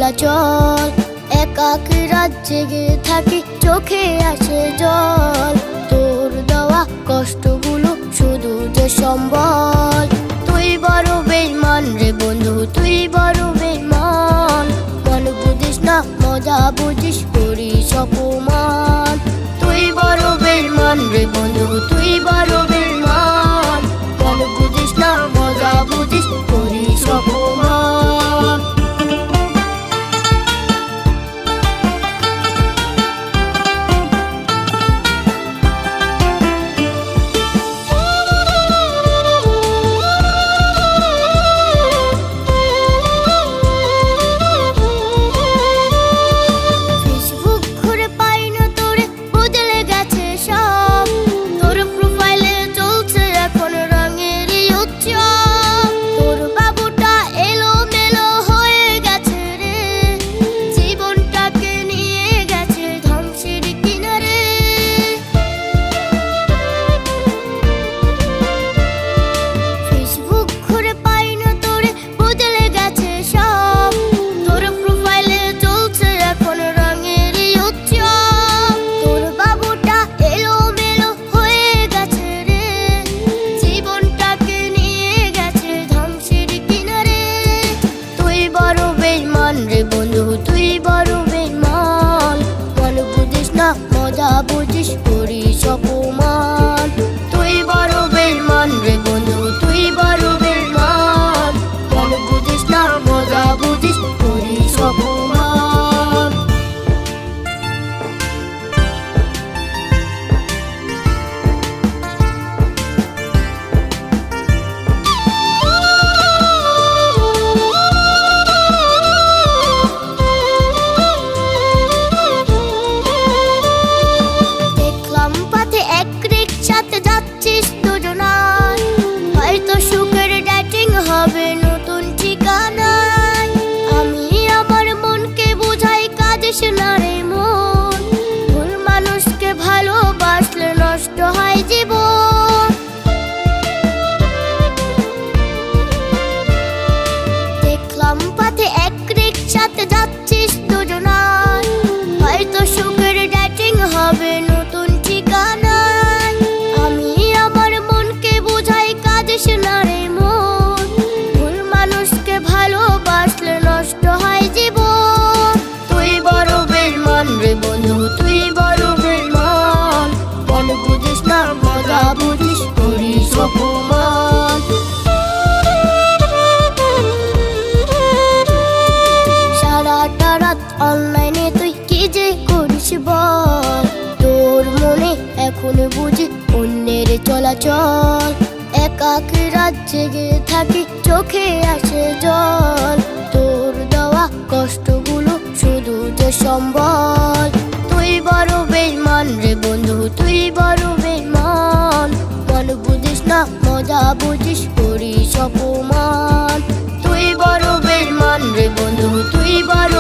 চলাচল। একাকী রাত জেগে থাকি, চোখে আসে জল। তোর দেওয়া কষ্টগুলো শুধু যে সম্বল। তুই বড় বেঈমান রে বন্ধু, তুই বড় বেঈমান। মন বুঝিস না, মজা বুঝিস, করিস অপমান। তুই বড় বেঈমান রে বন্ধু, তুই বড় বেঈমান। মন বুঝিস না, মজা বুঝিস, করিস অপমান। মজা বুঝিস, করিস অপমান। তুই বড় বেঈমান রে বন্ধু, তুই বড় বেঈমান। মন বুঝিস না, মজা বুঝিস, করিস অপমান। নতুন ঠিকানায় আমি আমার মনকে বুঝাই, কাঁদিস না রে মন। ভুল মানুষকে ভালোবাসলে নষ্ট হয় জীবন। দেখলাম পথে এক রিকশাতে যাচ্ছিস দুজনায়, হয়তো সুখের ডেটিং হবে নতুন ঠিকানায়। আমি আমার মনকে বুঝাই, কাঁদিস না রে মন। ভালোবাসলে নষ্ট হয় জীবন। তুই বড় বেঈমান রে বন্ধু, তুই বড় বেঈমান। মন বুঝিস না, মজা বুঝিস, করিস অপমান। সারাটা রাত অনলাইনে তুই কি যে করিস বল। তোর মনে এখন বুঝি অন্যের চলাচল। একাকী রাত জেগে থাকি, চোখে আসে জল। তোর দেওয়া কষ্টগুলো শুধু যে সম্বল। তুই বড় বেঈমান রে বন্ধু, তুই বড় বেঈমান। মন বুঝিস না, মজা বুঝিস, করিস অপমান। তুই বড় বেঈমান রে বন্ধু, তুই বড়